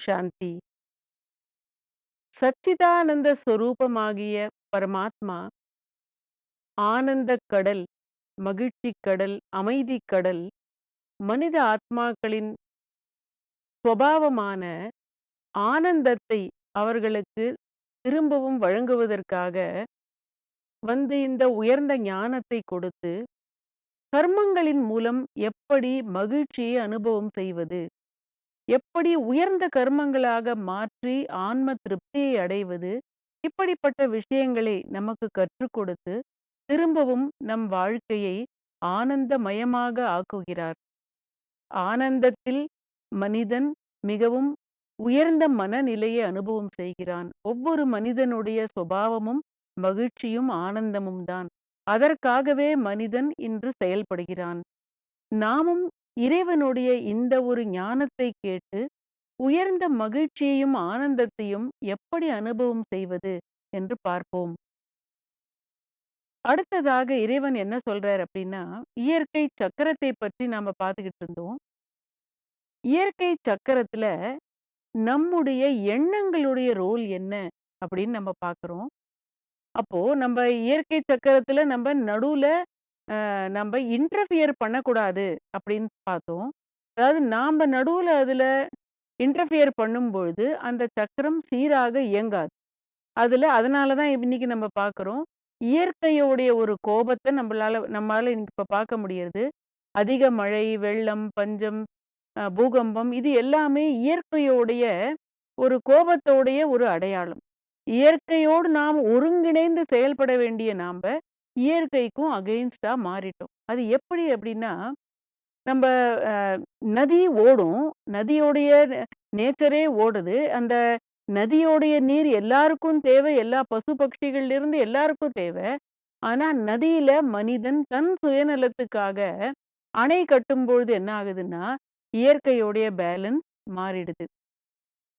சாந்தி. சச்சிதானந்த ஸ்வரூபமாகிய பரமாத்மா ஆனந்தக் கடல், மகிழ்ச்சிக் கடல், அமைதிக் கடல், மனித ஆத்மாக்களின் சுபாவமான ஆனந்தத்தை அவர்களுக்கு திரும்பவும் வழங்குவதற்காக இந்த உயர்ந்த ஞானத்தை கொடுத்து, கர்மங்களின் மூலம் எப்படி மகிழ்ச்சியை அனுபவம் செய்வது, எப்படி உயர்ந்த கர்மங்களாக மாற்றி ஆன்ம திருப்தியை அடைவது, இப்படிப்பட்ட விஷயங்களை நமக்கு கற்றுக் கொடுத்து, திரும்பவும் நம் வாழ்க்கையை ஆனந்தமயமாக ஆக்குகிறார். ஆனந்தத்தில் மனிதன் மிகவும் உயர்ந்த மனநிலையை அனுபவம் செய்கிறான். ஒவ்வொரு மனிதனுடைய சுபாவமும் மகிழ்ச்சியும் ஆனந்தமும் தான். அதற்காகவே மனிதன் இன்று செயல்படுகிறான். நாமும் இறைவனுடைய இந்த ஒரு ஞானத்தை கேட்டு உயர்ந்த மகிழ்ச்சியையும் ஆனந்தத்தையும் எப்படி அனுபவம் செய்வது என்று பார்ப்போம். அடுத்ததாக இறைவன் என்ன சொல்றார் அப்படின்னா, இயற்கை சக்கரத்தை பற்றி நாம பார்த்துக்கிட்டு இருந்தோம். இயற்கை சக்கரத்துல நம்முடைய எண்ணங்களுடைய ரோல் என்ன அப்படின்னு நம்ம பார்க்கிறோம். அப்போ நம்ம இயற்கை சக்கரத்துல நம்ம நடுவுல நம்ம இன்டர்ஃபியர் பண்ணக்கூடாது அப்படின்னு பார்த்தோம். அதாவது நாம நடுவுல அதுல இன்டர்ஃபியர் பண்ணும் பொழுது அந்த சக்கரம் சீராக இயங்காது. அதனால தான் இன்னைக்கு நம்ம பார்க்கிறோம். இயற்கையோடைய ஒரு கோபத்தை நம்மளால இன்னைக்கு இப்ப பார்க்க முடியுது. அதிக மழை, வெள்ளம், பஞ்சம், பூகம்பம் இது எல்லாமே இயற்கையோடைய ஒரு கோபத்தோடைய ஒரு அடையாளம். இயற்கையோடு நாம் ஒருங்கிணைந்து செயல்பட வேண்டிய நாம, இயற்கைக்கும் அகெயின்ஸ்டா மாறிட்டோம். அது எப்படி அப்படின்னா, நம்ப அ நதி ஓடும். நதியோடைய நேச்சரே ஓடுது. அந்த நதியோடைய நீர் எல்லாருக்கும் தேவை. எல்லா பசு பட்சிகள்லிருந்து எல்லாருக்கும் தேவை. ஆனா, நதியில மனிதன் தன் சுயநலத்துக்காக அணை கட்டும்பொழுது என்ன ஆகுதுன்னா, இயற்கையோடைய பேலன்ஸ் மாறிடுது.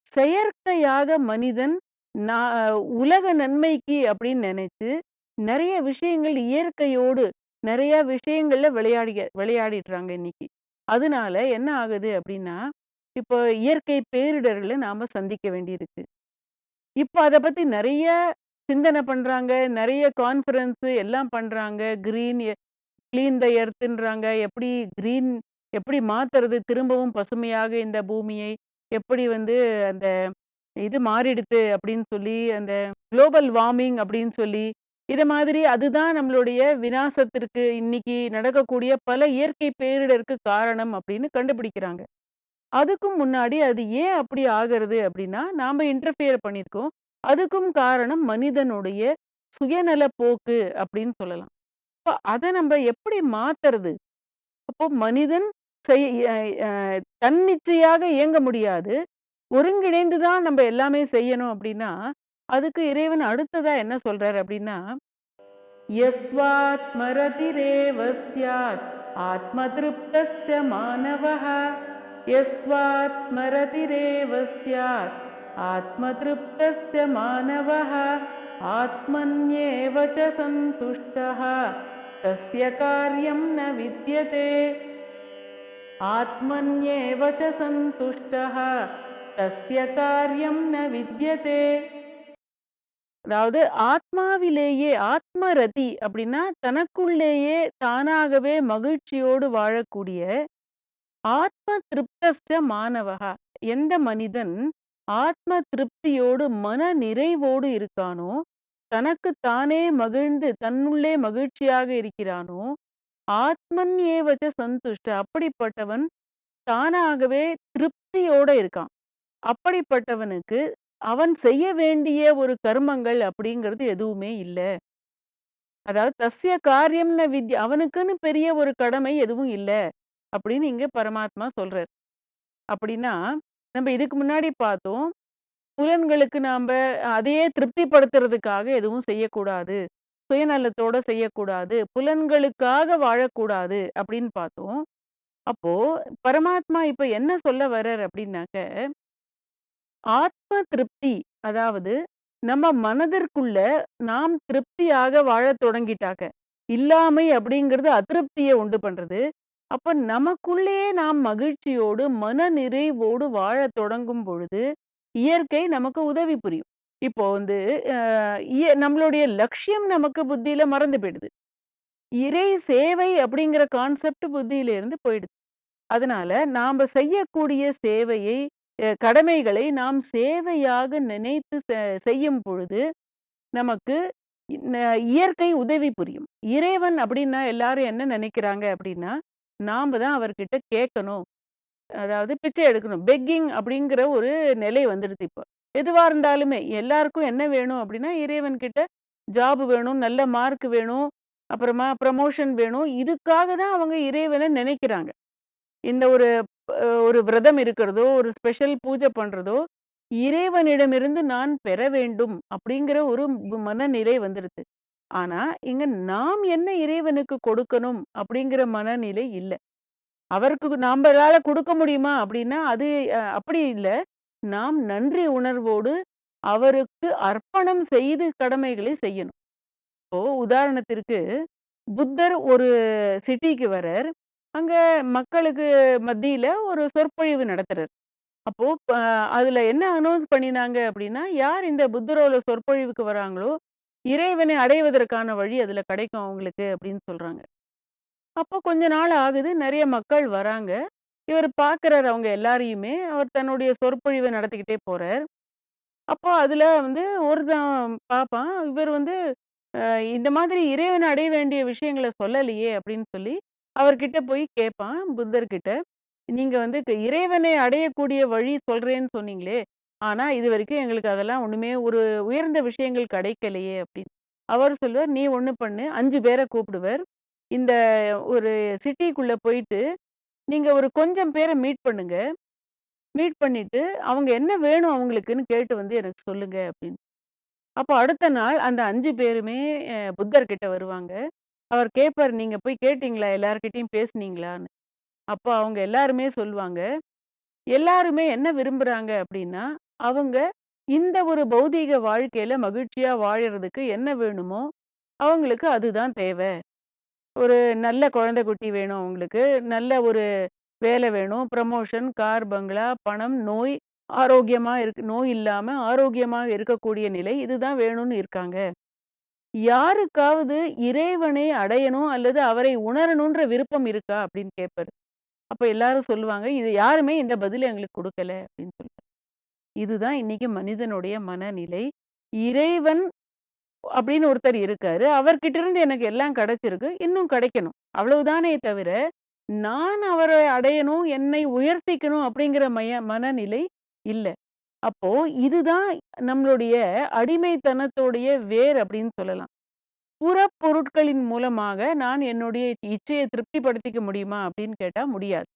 செயற்கையாக மனிதன் நா உலக நன்மைக்கு அப்படின்னு நினைச்சு, நெறைய விஷயங்கள் இயற்கையோடு நெறைய விஷயங்கள்ல விளையாடிடுறாங்க இன்னைக்கு. அதனால என்ன ஆகுது அப்படின்னா, இப்போ இயற்கை பேரிடர்கள நாம சந்திக்க வேண்டியிருக்கு. இப்ப அத பத்தி நெறைய சிந்தனை பண்றாங்க. நெறைய கான்ஃபரன்ஸ் எல்லாம் பண்றாங்க. Clean the எர்த்ன்றாங்க. கிரீன் எப்படி மாத்துறது திரும்பவும் பசுமையாக இந்த பூமியை, எப்படி அந்த இது மாறிடுத்து அப்படின்னு சொல்லி, அந்த குளோபல் வார்மிங் அப்படின்னு சொல்லி, இத மாதிரி அதுதான் நம்மளுடைய விநாசத்திற்கு இன்னைக்கு நடக்கக்கூடிய பல இயற்கை பேரிடருக்கு காரணம் அப்படின்னு கண்டுபிடிக்கிறாங்க. அதுக்கும் முன்னாடி அது ஏன் அப்படி ஆகுறது அப்படின்னா, நாம இன்டர்ஃபியர் பண்ணியிருக்கோம். அதுக்கும் காரணம் மனிதனுடைய சுயநல போக்கு அப்படின்னு சொல்லலாம். அப்ப அத நம்ப எப்படி மாத்துறது? அப்போ மனிதன் செய் அ அ தன்னிச்சையாக இயங்க முடியாது. ஒருங்கிணைந்து தான் நம்ம எல்லாமே செய்யணும் அப்படின்னா, அதுக்கு இறைவன் அடுத்ததா என்ன சொல்றாரு அப்படின்னா, "யஸ்வாத்மரதிரேவ ஸ்யாத் ஆத்ம திருப்தஸ்ய மானவः யஸ்வாத்மரதிரேவ ஸ்யாத் ஆத்ம திருப்தஸ்ய மானவः ஆத்மன்யேவ ச சந்துஷ்டः தஸ்ய காரியம் ந வித்யதே ஆத்மன்யேவ ச சந்துஷ்டः தஸ்ய காரியம் ந வித்யதே." அதாவது ஆத்மாவிலேயே ஆத்மரதி அப்படின்னா தனக்குள்ளேயே தானாகவே மகிழ்ச்சியோடு வாழக்கூடிய ஆத்ம திருப்தஸ்ட மாணவகா, எந்த மனிதன் ஆத்ம திருப்தியோடு மன நிறைவோடு இருக்கானோ, தனக்கு தானே மகிழ்ந்து தன்னுள்ளே மகிழ்ச்சியாக இருக்கிறானோ, ஆத்மன் ஏவச்ச சந்துஷ்ட, அப்படிப்பட்டவன் தானாகவே திருப்தியோட இருக்கான். அப்படிப்பட்டவனுக்கு அவன் செய்ய வேண்டிய ஒரு கர்மங்கள் அப்படிங்கிறது எதுவுமே இல்ல. அதாவது தஸ்ய காரியம்ன வித்யா, அவனுக்குன்னு பெரிய ஒரு கடமை எதுவும் இல்ல அப்படின்னு இங்க பரமாத்மா சொல்றார். அப்படின்னா, நம்ம இதுக்கு முன்னாடி பார்த்தோம். புலன்களுக்கு நாம அதையே திருப்திப்படுத்துறதுக்காக எதுவும் செய்யக்கூடாது. சுயநலத்தோட செய்யக்கூடாது. புலன்களுக்காக வாழக்கூடாது அப்படின்னு பார்த்தோம். அப்போ பரமாத்மா இப்ப என்ன சொல்ல வர்றார் அப்படின்னாக்க, ஆத்ம திருப்தி, அதாவது நம்ம மனதிற்குள்ள நாம் திருப்தியாக வாழத் தொடங்கிட்டாக்க, இல்லாமை அப்படிங்கிறது அதிருப்திய உண்டு பண்றது. அப்ப நமக்குள்ளேயே நாம் மகிழ்ச்சியோடு, மனநிறைவோடு வாழத் தொடங்கும் பொழுது, இயற்கை நமக்கு உதவி புரியும். இப்போ வந்து அ நம்மளுடைய லட்சியம் நமக்கு புத்தியில மறந்து போயிடுது. இறை சேவை அப்படிங்கிற கான்செப்ட் புத்தியில இருந்து போயிடுது. அதனால நாம செய்யக்கூடிய சேவையை கடமைகளை நாம் சேவையாக நினைத்து செய்யும் பொழுது, நமக்கு ந இயற்கை உதவி புரியும். இறைவன் அப்படின்னா எல்லாரும் என்ன நினைக்கிறாங்க அப்படின்னா, நாம தான் அவர்கிட்ட கேட்கணும். அதாவது பிச்சை எடுக்கணும். பெக்கிங் அப்படிங்கிற ஒரு நிலை வந்துடுது இப்ப. எதுவா இருந்தாலுமே எல்லாருக்கும் என்ன வேணும் அப்படின்னா, இறைவன் கிட்ட ஜாப் வேணும், நல்ல மார்க் வேணும், அப்புறமா ப்ரமோஷன் வேணும். இதுக்காக தான் அவங்க இறைவன நினைக்கிறாங்க. இந்த ஒரு விரதம் இருக்கிறதோ, ஒரு ஸ்பெஷல் பூஜை பண்றதோ, இறைவனிடமிருந்து நான் பெற வேண்டும் அப்படிங்கிற ஒரு மனநிலை வந்துடுது. ஆனா, இங்க நாம் என்ன இறைவனுக்கு கொடுக்கணும் அப்படிங்கிற மனநிலை இல்ல. அவருக்கு நம்பளால குடுக்க முடியுமா அப்படின்னா, அது அப்படி இல்ல. நாம் நன்றி உணர்வோடு அவருக்கு அர்ப்பணம் செய்து கடமைகளை செய்யணும். இப்போ உதாரணத்திற்கு, புத்தர் ஒரு சிட்டிக்கு வரார். அங்க மக்களுக்கு மத்தியில ஒரு சொற்பொழிவு நடத்துறார். அப்போ அதுல என்ன அனௌன்ஸ் பண்ணினாங்க அப்படின்னா, யார் இந்த புத்தரோட சொற்பொழிவுக்கு வராங்களோ, இறைவனை அடைவதற்கான வழி அதுல கிடைக்கும் அவங்களுக்கு அப்படின்னு சொல்றாங்க. அப்போ கொஞ்ச நாள் ஆகுது. நெறைய மக்கள் வராங்க. இவரு பார்க்குறாரு அவங்க எல்லாரையுமே. அவர் தன்னுடைய சொற்பொழிவ நடத்திக்கிட்டே போறார். அப்போ அதுல வந்து ஒருத்தன் பார்ப்பான். இவர் வந்து இந்த மாதிரி இறைவன அடைய வேண்டிய விஷயங்கள சொல்லலையே அப்படின்னு சொல்லி, அவர்கிட்ட போய் கேட்பான் புத்தர்கிட்ட. நீங்க வந்து இறைவனை அடையக்கூடிய வழி சொல்றேன்னு சொன்னீங்களே! ஆனா இதுவரைக்கும் எங்களுக்கு அதெல்லாம் ஒண்ணுமே ஒரு உயர்ந்த விஷயங்கள் கிடைக்கலையே அப்படின்னு. அவர் சொல்லுவார், "நீ ஒண்ணு பண்ணு." 5 பேர கூப்பிடுவார். இந்த ஒரு சிட்டிக்குள்ள போயிட்டு, நீங்க ஒரு கொஞ்சம் பேர மீட் பண்ணுங்க. மீட் பண்ணிட்டு, அவங்க என்ன வேணும் அவங்களுக்குன்னு கேட்டு வந்து எனக்கு சொல்லுங்க அப்படின்னு. அப்போ அடுத்த நாள் அந்த 5 பேருமே புத்தர் கிட்ட வருவாங்க. அவர் கேட்பாரு, "நீங்க போய் கேட்டீங்களா? எல்லார்கிட்டயும் பேசுனீங்களான்னு?" அப்போ அவங்க எல்லாருமே சொல்லுவாங்க. எல்லாருமே என்ன விரும்புறாங்க அப்படின்னா, அவங்க இந்த ஒரு பௌதீக வாழ்க்கையில மகிழ்ச்சியா வாழறதுக்கு என்ன வேணுமோ, அவங்களுக்கு அதுதான் தேவ. ஒரு நல்ல குழந்தை குட்டி வேணும் அவங்களுக்கு. நல்ல ஒரு வேலை வேணும். ப்ரமோஷன், கார், பங்களா, பணம், நோய், ஆரோக்கியமா நோய் இல்லாம ஆரோக்கியமா இருக்கக்கூடிய நிலை. இதுதான் வேணும்னு இருக்காங்க. யாருக்காவது இறைவனை அடையணும் அல்லது அவரை உணரணுன்ற விருப்பம் இருக்கா? அப்படின்னு கேட்பாரு. அப்ப எல்லாரும் சொல்லுவாங்க, "இது யாருமே இந்த பதில எங்களுக்கு குடுக்கல" அப்படின்னு சொல்லிட்டு. இதுதான் இன்னைக்கு மனிதனுடைய மனநிலை. இறைவன் அப்படின்னு ஒருத்தர் இருக்காரு. அவர்கிட்ட இருந்து எனக்கு எல்லாம் கிடைச்சிருக்கு. இன்னும் கிடைக்கணும். அவ்வளவுதானே தவிர, நான் அவர அடையணும், என்னை உயர்த்திக்கணும் அப்படிங்கிற மனநிலை இல்ல. அப்போ இதுதான் நம்மளுடைய அடிமைத்தனத்தோடைய வேர் அப்படின்னு சொல்லலாம். புறப்பொருட்களின் மூலமாக நான் என்னுடைய இச்சைய திருப்திப்படுத்திக்க முடியுமா அப்படின்னு கேட்டா முடியாது.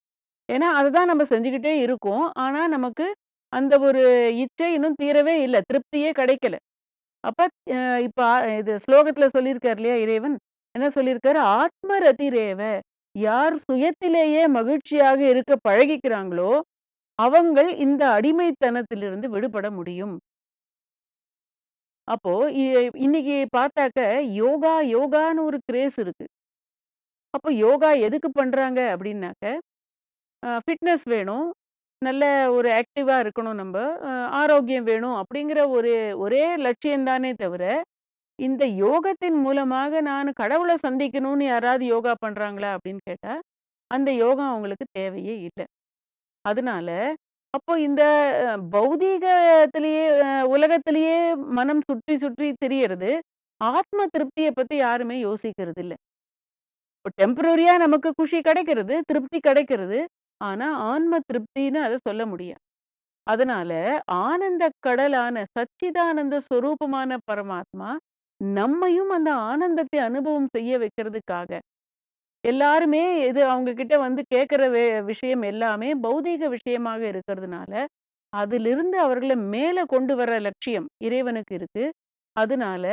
ஏன்னா, அததான் நம்ம செஞ்சுகிட்டே இருக்கோம். ஆனா, நமக்கு அந்த ஒரு இச்சை இன்னும் தீரவே இல்ல. திருப்தியே கிடைக்கல. அப்ப அ இப்ப இது ஸ்லோகத்துல சொல்லியிருக்காரு இல்லையா இறைவன்? என்ன சொல்லியிருக்காரு? "ஆத்ம ரதிரேவ" யார் சுயத்திலேயே மகிழ்ச்சியாக இருக்க பழகிக்கிறாங்களோ, அவங்கள் இந்த அடிமைத்தனத்திலிருந்து விடுபட முடியும். அப்போ இன்னைக்கு பார்த்தாக்க யோகான்னு ஒரு கிரேஸ் இருக்கு. அப்போ யோகா எதுக்கு பண்றாங்க அப்படின்னாக்க, ஃபிட்னஸ் வேணும். நல்ல ஒரு ஆக்டிவா இருக்கணும் நம்ப. அ ஆரோக்கியம் வேணும் அப்படிங்கிற ஒரே லட்சியம் தானே தவிர, இந்த யோகத்தின் மூலமாக நான் கடவுள சந்திக்கணும்னு யாராவது யோகா பண்றாங்களா? அப்படின்னு கேட்டா, அந்த யோகா அவங்களுக்கு தேவையே இல்ல. அதனால, அப்போ இந்த பௌதீகத்திலேயே உலகத்திலேயே மனம் சுற்றி சுற்றி திரியறது. ஆத்ம திருப்திய பத்தி யாருமே யோசிக்கிறது இல்ல. இப்ப டெம்பரரியா நமக்கு குஷி கிடைக்கிறது, திருப்தி கிடைக்கிறது. ஆனா, ஆன்ம திருப்தின்னு அத சொல்ல முடியாது. அதனால ஆனந்த கடலான சச்சிதானந்த ஸ்வரூபமான பரமாத்மா, நம்மையும் அந்த ஆனந்தத்தை அனுபவம் செய்ய வைக்கிறதுக்காக, எல்லாருமே இது அவங்க கிட்ட வந்து கேட்கிற விஷயம் எல்லாமே பௌதீக விஷயமாக இருக்கிறதுனால, அதிலிருந்து அவர்கள மேல கொண்டு வர லட்சியம் இறைவனுக்கு இருக்கு. அதனால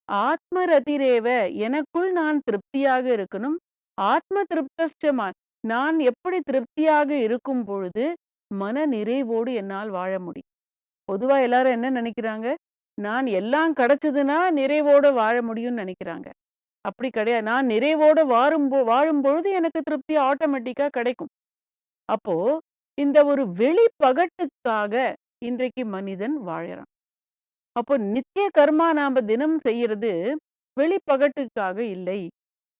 ஆத்ம ரதிரேவ எனக்குள் நான் திருப்தியாக இருக்கணும். ஆத்ம திருப்தஸ்ச நான் எப்படி திருப்தியாக இருக்கும் பொழுது, மன நிறைவோடு என்னால் வாழ முடியும். பொதுவா எல்லாரும் என்ன நெனைக்கிறாங்க? நான் எல்லாம் கிடைச்சதுன்னா நிறைவோட வாழ முடியும்னு நெனைக்கிறாங்க. அப்படி கிடையாது. நான் நிறைவோட வாழும்பொழுது எனக்கு திருப்தி ஆட்டோமேட்டிக்கா கிடைக்கும். அப்போ இந்த ஒரு வெளிப்பகட்டுக்காக இன்றைக்கு மனிதன் வாழறான். அப்போ நித்திய கர்மா நாம தினம் செய்யறது வெளிப்பகட்டுக்காக இல்லை.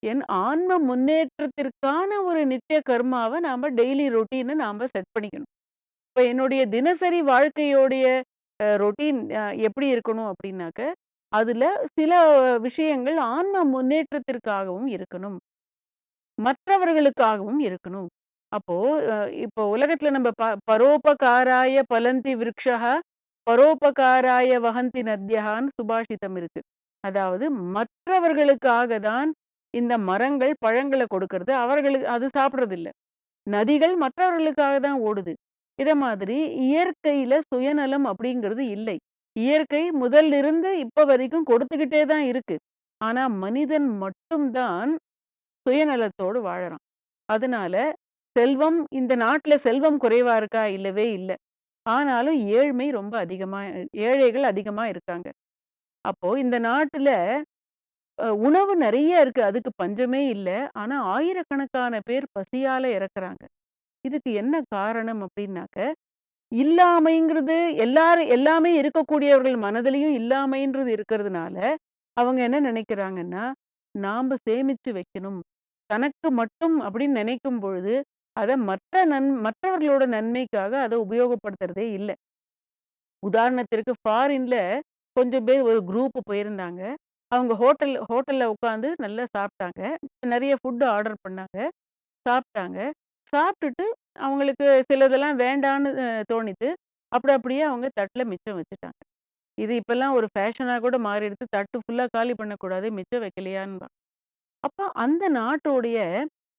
என் ஆன்ம முன்னேற்றத்திற்கான ஒரு நித்திய கர்மாவ நாம டெய்லி ரொட்டீன நாம செட் பண்ணிக்கணும். இப்ப என்னுடைய தினசரி வாழ்க்கையோடைய ரொட்டீன் எப்படி இருக்கணும் அப்படின்னாக்க, அதுல சில விஷயங்கள் ஆன்ம முன்னேற்றத்திற்காகவும் இருக்கணும். மற்றவர்களுக்காகவும் இருக்கணும். அப்போ அ இப்போ உலகத்துல நம்ம பரோபகாராய பலந்தி விருக்ஷः, பரோபகாராய வஹந்தி நத்யஹான்னு சுபாஷிதம் இருக்கு. அதாவது மற்றவர்களுக்காக தான் இந்த மரங்கள் பழங்கள கொடுக்கிறது. அவர்களுக்கு அது சாப்பிடுறதில்ல. நதிகள் மற்றவர்களுக்காக தான் ஓடுது. இத மாதிரி இயற்கையில சுயநலம் அப்படிங்கிறது இல்லை. இயற்கை முதலிருந்து இப்ப வரைக்கும் கொடுத்துக்கிட்டே தான் இருக்கு. ஆனா மனிதன் மட்டும் தான் சுயநலத்தோடு வாழறான். அதனால செல்வம் இந்த நாட்டுல செல்வம் குறைவா இருக்கா? இல்லவே இல்ல. ஆனாலும் ஏழ்மை ரொம்ப அதிகமா ஏழைகள் அதிகமா இருக்காங்க. அப்போ இந்த நாட்டுல உணவு நெறைய இருக்கு. அதுக்கு பஞ்சமே இல்ல. ஆனா ஆயிரக்கணக்கான பேர் பசியால இறக்குறாங்க. இதுக்கு என்ன காரணம் அப்டின்னாக்க, இல்லாமைங்கிறது எல்லாமே இருக்கக்கூடியவர்கள் மனதிலயும் இல்லாமைன்றது இருக்கிறதுனால, அவங்க என்ன நெனைக்கிறாங்கன்னா, நாம சேமிச்சு வைக்கணும். தனக்கு மட்டும் அப்படின்னு நினைக்கும் பொழுது, அத மற்றவர்களோட நன்மைக்காக அத உபயோகப்படுத்துறதே இல்ல. உதாரணத்திற்கு ஃபாரின்ல கொஞ்சம் பேர் ஒரு குரூப் போயிருந்தாங்க. அவங்க ஹோட்டல்ல உட்காந்து நல்லா சாப்பிட்டாங்க. நெறைய ஃபுட் ஆர்டர் பண்ணாங்க. சாப்பிட்டாங்க. சாப்பிட்டுட்டு அவங்களுக்கு சிலதெல்லாம் வேண்டான்னு தோணித்து. அப்படியே அவங்க தட்டுல மிச்சம் வச்சுட்டாங்க. இது இப்பல்லாம் ஒரு ஃபேஷனா கூட மாறிடுத்து. தட்டு ஃபுல்லா காலி பண்ணக்கூடாது. மிச்சம் வைக்கலையான்பாங்க. அப்ப அந்த நாட்டோடைய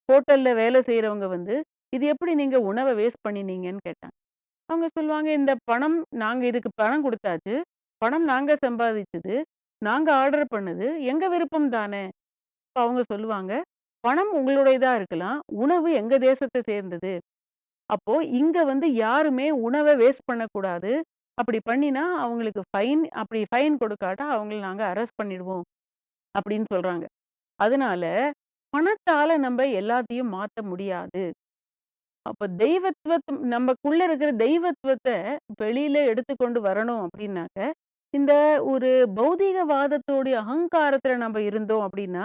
ஹோட்டல்ல வேலை செய்றவங்க வந்து, "இது எப்படி நீங்க உணவ வேஸ்ட் பண்ணினீங்கன்னு?" கேட்டாங்க. அவங்க சொல்லுவாங்க, "இந்த பணம் நாங்க இதுக்கு பணம் குடுத்தாச்சு. பணம் நாங்க சம்பாதிச்சது. நாங்க ஆர்டர் பண்ணது. எங்க விருப்பம் தானே." அப்ப அவங்க சொல்லுவாங்க, "பணம் உங்களுடையதா இருக்கலாம். உணவு எங்க தேசத்த சேர்ந்தது. அப்போ இங்க வந்து யாருமே உணவ வேஸ்ட் பண்ணக்கூடாது. அப்படி பண்ணினா அவங்களுக்கு ஃபைன் அப்படி ஃபைன் கொடுக்காட்டா அவங்கள நாங்க அரெஸ்ட் பண்ணிடுவோம்." அப்படின்னு சொல்றாங்க. அதனால பணத்தால நம்ப எல்லாத்தையும் மாத்த முடியாது. அப்ப நமக்குள்ள இருக்கிற தெய்வத்துவத்த வெளியில எடுத்துக்கொண்டு வரணும் அப்படின்னாக்க, இந்த ஒரு பௌதீகவாதத்தோடைய அகங்காரத்துல நம்ப இருந்தோம் அப்படின்னா,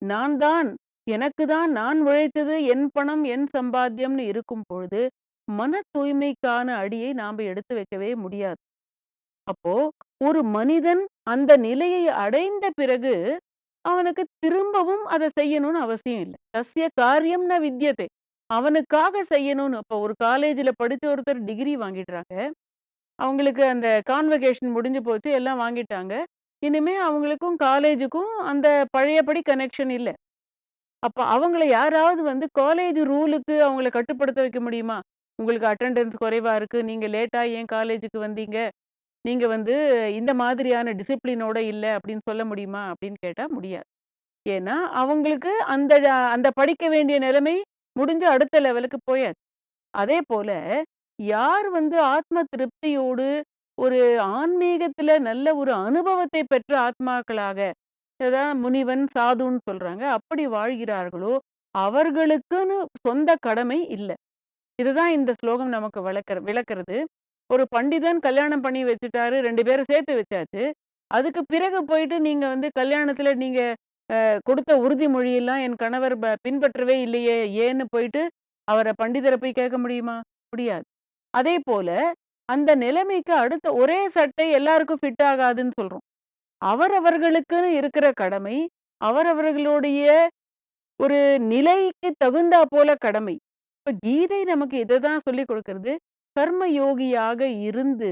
நான் தான், எனக்கு தான், நான் உழைத்தது, என் பணம், என் சம்பாத்தியம்னு இருக்கும் பொழுது, மன தூய்மைக்கான அடியை நாம எடுத்து வைக்கவே முடியாது. அப்போ ஒரு மனிதன் அந்த நிலையை அடைந்த பிறகு அவனுக்கு திரும்பவும் அத செய்யணும்னு அவசியம் இல்ல. தஸ்ய காரியம் ந வித்யதே. அவனுக்காக செய்யணும்னு இப்ப ஒரு காலேஜ்ல படிச்ச ஒருத்தர் டிகிரி வாங்கிடுறாங்க. அவங்களுக்கு அந்த கான்வகேஷன் முடிஞ்சு போச்சு. எல்லாம் வாங்கிட்டாங்க. இனிமே அவங்களுக்கும் காலேஜுக்கும் அந்த பழையபடி கனெக்ஷன் இல்ல. அப்ப அவங்கள யாராவது வந்து காலேஜ் ரூலுக்கு அவங்கள கட்டுப்படுத்த வைக்க முடியுமா? உங்களுக்கு அட்டெண்டன்ஸ் குறைவா இருக்கு. நீங்க லேட்டா ஏன் காலேஜுக்கு வந்தீங்க? நீங்க வந்து இந்த மாதிரியான டிசிப்ளினோட இல்ல அப்படின்னு சொல்ல முடியுமா? அப்படின்னு கேட்டா முடியாது. ஏன்னா, அவங்களுக்கு அந்த படிக்க வேண்டிய நிலைமை முடிஞ்சு அடுத்த லெவலுக்கு போயாச்சு. அதேபோல, யார் வந்து ஆத்ம திருப்தியோடு ஒரு ஆன்மீகத்தில நல்ல ஒரு அனுபவத்தை பெற்ற ஆத்மாக்களாக, முனிவன், சாதுன்னு சொல்றாங்க. அப்படி வாழ்கிறார்களோ, அவர்களுக்குன்னு சொந்த கடமை இல்ல. இதுதான் இந்த ஸ்லோகம் நமக்கு விளக்குறது. ஒரு பண்டிதன் கல்யாணம் பண்ணி வச்சுட்டாரு. 2 பேர சேர்த்து வச்சாச்சு. அதுக்கு பிறகு போயிட்டு நீங்க வந்து கல்யாணத்துல நீங்க கொடுத்த உறுதிமொழியெல்லாம் என் கணவர் பின்பற்றவே இல்லையே! ஏன்னு போயிட்டு பண்டிதர போய் கேட்க முடியுமா? முடியாது. அதேபோல அந்த நிலைமைக்கு அடுத்த ஒரே சட்டை எல்லாருக்கும் ஃபிட் ஆகாதுன்னு சொல்றோம். அவரவர்களுக்குன்னு இருக்கிற கடமை, அவரவர்களுடைய ஒரு நிலைக்கு தகுந்தா போல கடமை. இப்ப கீதை நமக்கு இததான் சொல்லிக் கொடுக்கிறது. கர்ம யோகியாக இருந்து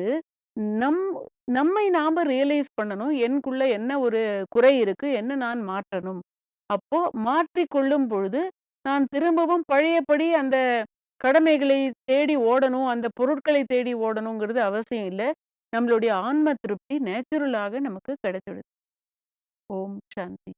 நம் நம்மை நாம ரியலைஸ் பண்ணணும். எனக்குள்ள என்ன ஒரு குறை இருக்கு? என்ன நான் மாற்றணும்? அப்போ மாற்றிக் கொள்ளும் பொழுது, நான் திரும்பவும் பழையபடி அந்த கடமைகளை தேடி ஓடணும், அந்த பொருட்களை தேடி ஓடணுங்கிறது அவசியம் இல்ல. நம்மளுடைய ஆன்ம திருப்தி நேச்சுரலாக நமக்கு கிடைச்சிடுது. ஓம் சாந்தி.